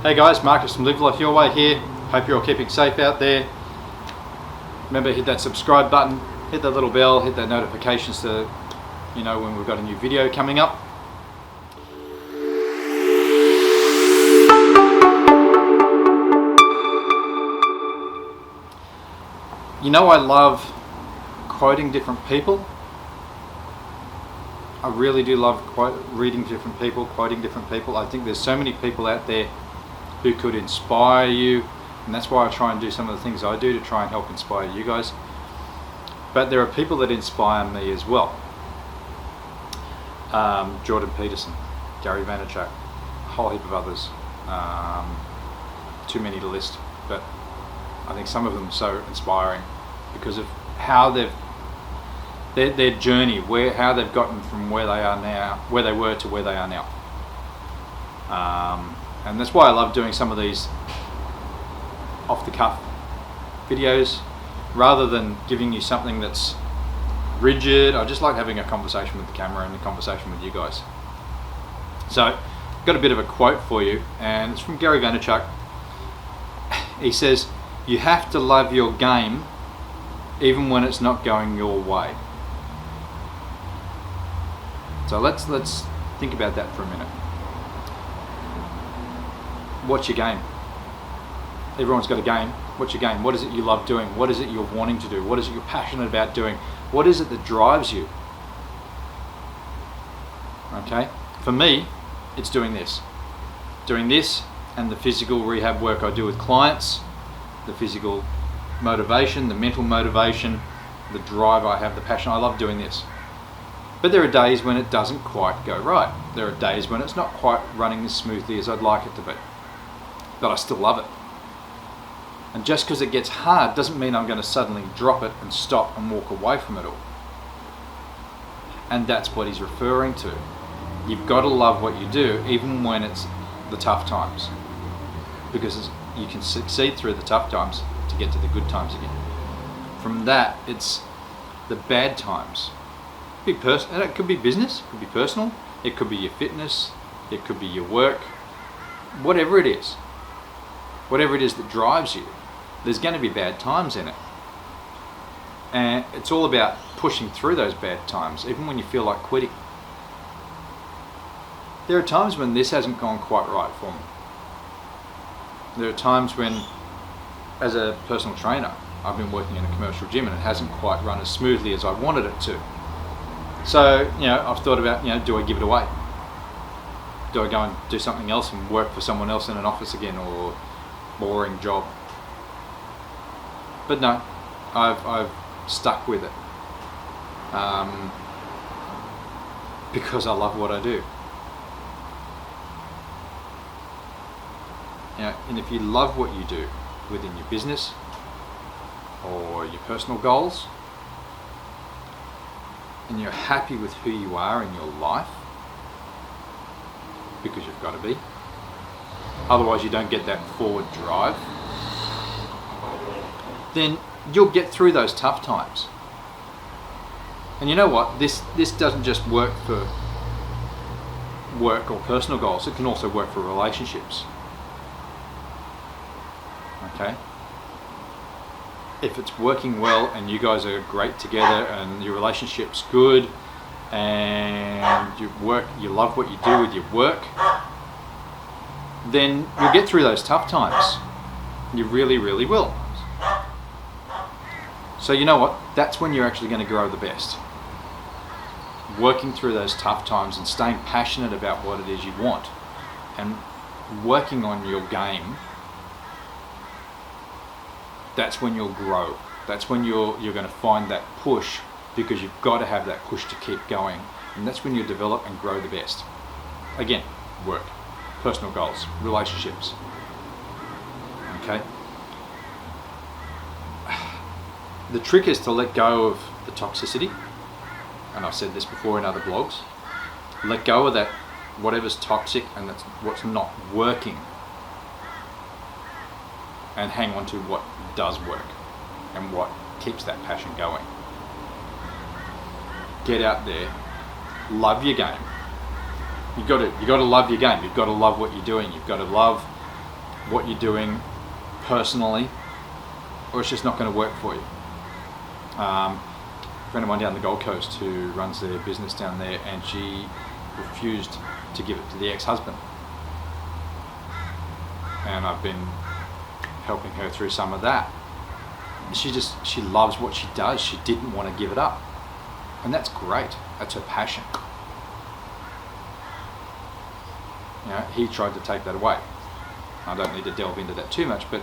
Hey guys, Marcus from Live Life Your Way here. Hope you're all keeping safe out there. Remember, hit that subscribe button, hit that little bell, hit that notification so you know when we've got a new video coming up. You know, I love quoting different people. I really do love reading different people, quoting different people. I think there's so many people out there who could inspire you, and that's why I try and do some of the things I do to try and help inspire you guys. But there are people that inspire me as well. Jordan Peterson, Gary Vaynerchuk, a whole heap of others. Too many to list, but I think some of them are so inspiring because of how their journey, how they've gotten from where they are now, where they were to where they are now. And that's why I love doing some of these off-the-cuff videos rather than giving you something that's rigid. I just like having a conversation with the camera and a conversation with you guys. So I've got a bit of a quote for you, and it's from Gary Vaynerchuk. He says, "You have to love your game even when it's not going your way." So let's think about that for a minute. What's your game? Everyone's got a game. What's your game? What is it you love doing? What is it you're wanting to do? What is it you're passionate about doing? What is it that drives you? Okay, for me, it's doing this. Doing this and the physical rehab work I do with clients, the physical motivation, the mental motivation, the drive I have, the passion. I love doing this. But there are days when it doesn't quite go right. There are days when it's not quite running as smoothly as I'd like it to be. But I still love it. And just because it gets hard doesn't mean I'm going to suddenly drop it and stop and walk away from it all. And that's what he's referring to. You've got to love what you do even when it's the tough times. Because you can succeed through the tough times to get to the good times again. From that, it's the bad times. It could be business, it could be personal, it could be your fitness, it could be your work, whatever it is that drives you, there's going to be bad times in it. And it's all about pushing through those bad times, even when you feel like quitting. There are times when this hasn't gone quite right for me. There are times when, as a personal trainer, I've been working in a commercial gym and it hasn't quite run as smoothly as I wanted it to. So, I've thought about, do I give it away? Do I go and do something else and work for someone else in an office again, or boring job? But no, I've stuck with it because I love what I do. And if you love what you do within your business or your personal goals, and you're happy with who you are in your life, because you've got to be, otherwise you don't get that forward drive, then you'll get through those tough times. And you know what, this doesn't just work for work or personal goals, it can also work for relationships. Okay? If it's working well and you guys are great together and your relationship's good and you love what you do with your work, then you'll get through those tough times. You really, really will. So you know what? That's when you're actually going to grow the best. Working through those tough times and staying passionate about what it is you want and working on your game. That's when you'll grow. That's when you're going to find that push, because you've got to have that push to keep going. And that's when you develop and grow the best. Again, work, personal goals, relationships. Okay? The trick is to let go of the toxicity. And I've said this before in other blogs. Let go of that, whatever's toxic and that's what's not working. And hang on to what does work and what keeps that passion going. Get out there, love your game. You've got to love your game. You've got to love what you're doing. You've got to love what you're doing personally, or it's just not going to work for you. A friend of mine down the Gold Coast who runs their business down there, and she refused to give it to the ex-husband. And I've been helping her through some of that. She loves what she does. She didn't want to give it up. And that's great. That's her passion. You know, he tried to take that away. I don't need to delve into that too much, but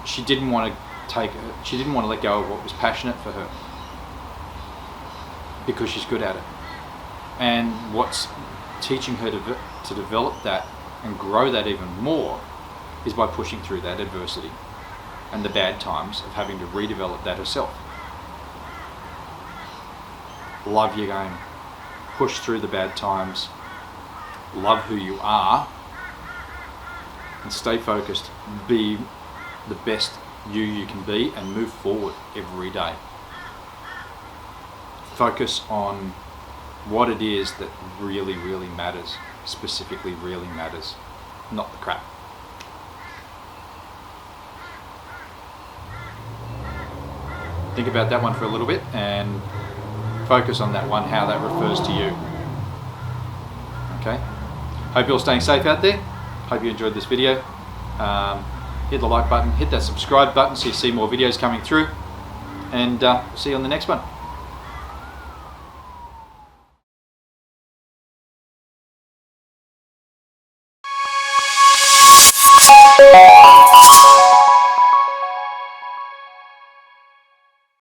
she didn't want to let go of what was passionate for her, because she's good at it. And what's teaching her to develop that and grow that even more is by pushing through that adversity and the bad times of having to redevelop that herself. Love your game. Push through the bad times. Love who you are. And stay focused. Be the best you can be, and move forward every day. Focus on what it is that really, really matters. Specifically really matters. Not the crap. Think about that one for a little bit and focus on that one, how that refers to you. Okay? Hope you're all staying safe out there. Hope you enjoyed this video. Hit the like button, hit that subscribe button so you see more videos coming through, and see you on the next one.